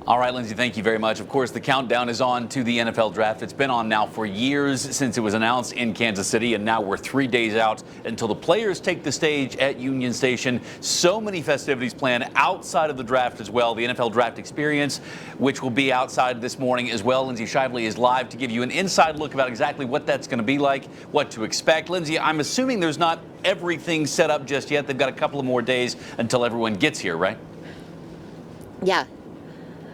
All right, Lindsay, thank you very much. Of course, the countdown is on to the NFL draft. It's been on now for years since it was announced in Kansas City, and now we're 3 days out until the players take the stage at Union Station. So many festivities planned outside of the draft as well. The NFL Draft Experience, which will be outside this morning as well. Lindsay Shively is live to give you an inside look about exactly what that's going to be like, what to expect. Lindsay, I'm assuming there's not everything set up just yet. They've got a couple of more days until everyone gets here, right? Yeah.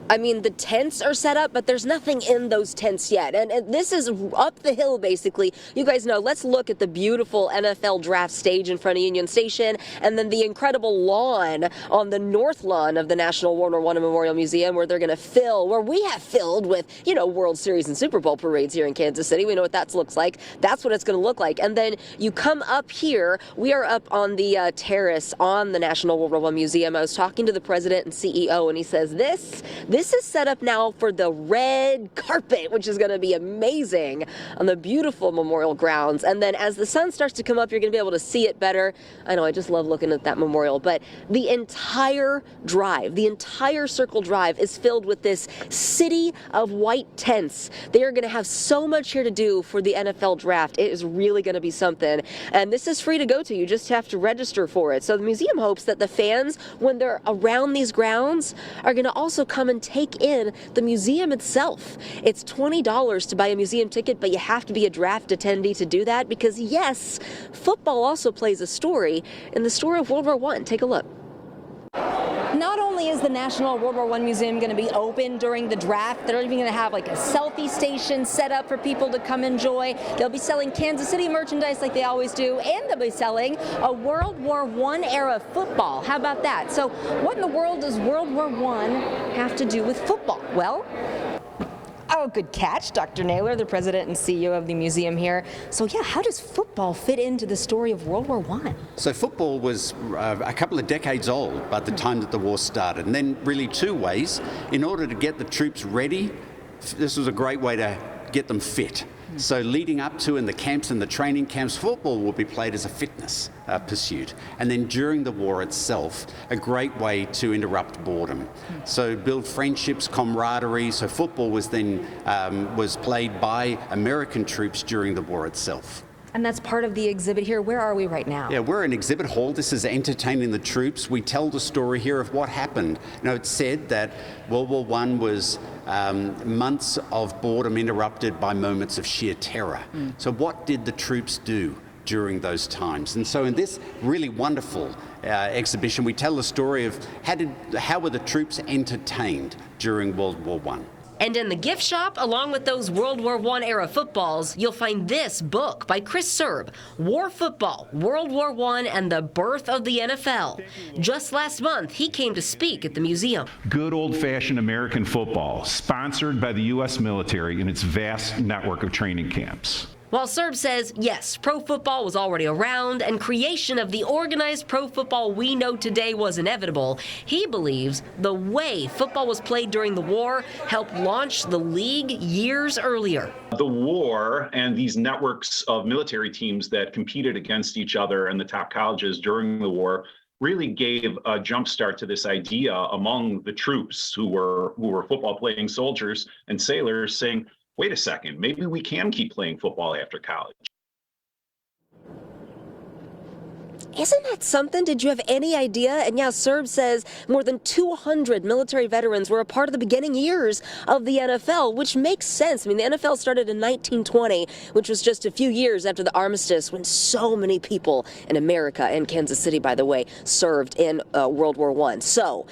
I mean, the tents are set up, but there's nothing in those tents yet. And this is up the hill, basically. You guys know, let's look at the beautiful NFL draft stage in front of Union Station, and then the incredible lawn on the north lawn of the National War I Memorial Museum, where they're going to fill, where we have filled with, you know, World Series and Super Bowl parades here in Kansas City. We know what that looks like. That's what it's going to look like. And then you come up here. We are up on the terrace on the National War I Museum. I was talking to the president and CEO, and he says this is set up now for the red carpet, which is going to be amazing on the beautiful memorial grounds. And then as the sun starts to come up, you're going to be able to see it better. I know, I just love looking at that memorial. But the entire drive, the entire Circle Drive is filled with this city of white tents. They are going to have so much here to do for the NFL draft. It is really going to be something. And this is free to go to. You just have to register for it. So the museum hopes that the fans, when they're around these grounds, are going to also come and take in the museum itself. It's $20 to buy a museum ticket, but you have to be a draft attendee to do that because, yes, football also plays a story in the story of World War I. Take a look. Not only is the National World War I Museum going to be open during the draft, they're even going to have like a selfie station set up for people to come enjoy. They'll be selling Kansas City merchandise like they always do, and they'll be selling a World War I era football. How about that? So what in the world does World War I have to do with football? Well, oh, good catch, Dr. Naylor, the president and CEO of the museum here. So, yeah, how does football fit into the story of World War I? So football was a couple of decades old by the time that the war started. And then really 2 ways. In order to get the troops ready, this was a great way to get them fit. So leading up to in the camps and the training camps, football will be played as a fitness pursuit. And then during the war itself, a great way to interrupt boredom. So build friendships, camaraderie. So football was then was played by American troops during the war itself. And that's part of the exhibit here. Where are we right now? Yeah, we're in exhibit hall. This is entertaining the troops. We tell the story here of what happened. You know, it's said that World War I was months of boredom interrupted by moments of sheer terror. So what did the troops do during those times? And so in this really wonderful exhibition, we tell the story of how were the troops entertained during World War I. And in the gift shop, along with those World War I era footballs, you'll find this book by Chris Serb, War Football, World War I and the Birth of the NFL. Just last month, he came to speak at the museum. Good old-fashioned American football, sponsored by the U.S. military and its vast network of training camps. While Serb says, yes, pro football was already around and creation of the organized pro football we know today was inevitable, he believes the way football was played during the war helped launch the league years earlier. The war and these networks of military teams that competed against each other in the top colleges during the war really gave a jump start to this idea among the troops who were football playing soldiers and sailors saying, wait a second, maybe we can keep playing football after college. Isn't that something? Did you have any idea? And yeah, Serb says more than 200 military veterans were a part of the beginning years of the NFL, which makes sense. I mean, the NFL started in 1920, which was just a few years after the armistice when so many people in America and Kansas City, by the way, served in World War I. So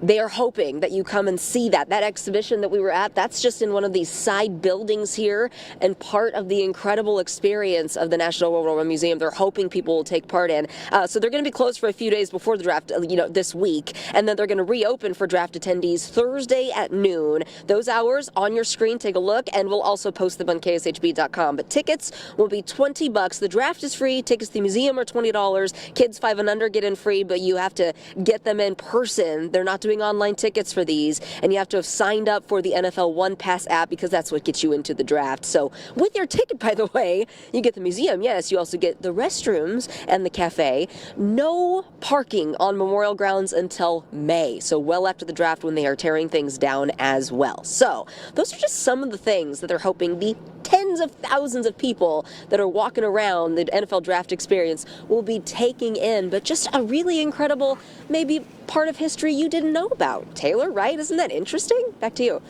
they are hoping that you come and see that. That exhibition that we were at, that's just in one of these side buildings here and part of the incredible experience of the National World War I Museum. They're hoping people will take part in. So they're going to be closed for a few days before the draft, this week. And then they're going to reopen for draft attendees Thursday at noon. Those hours on your screen, take a look, and we'll also post them on KSHB.com. But tickets will be $20. The draft is free. Tickets to the museum are $20. Kids 5 and under get in free, but you have to get them in person. They're not doing doing online tickets for these, and you have to have signed up for the NFL One Pass app because that's what gets you into the draft. So with your ticket, by the way, you get the museum, yes, you also get the restrooms and the cafe. No parking on Memorial Grounds until May, so well after the draft when they are tearing things down as well. So those are just some of the things that they're hoping the tens of thousands of people that are walking around the NFL draft experience will be taking in, but just a really incredible, maybe part of history you didn't know about. Taylor, right? Isn't that interesting? Back to you.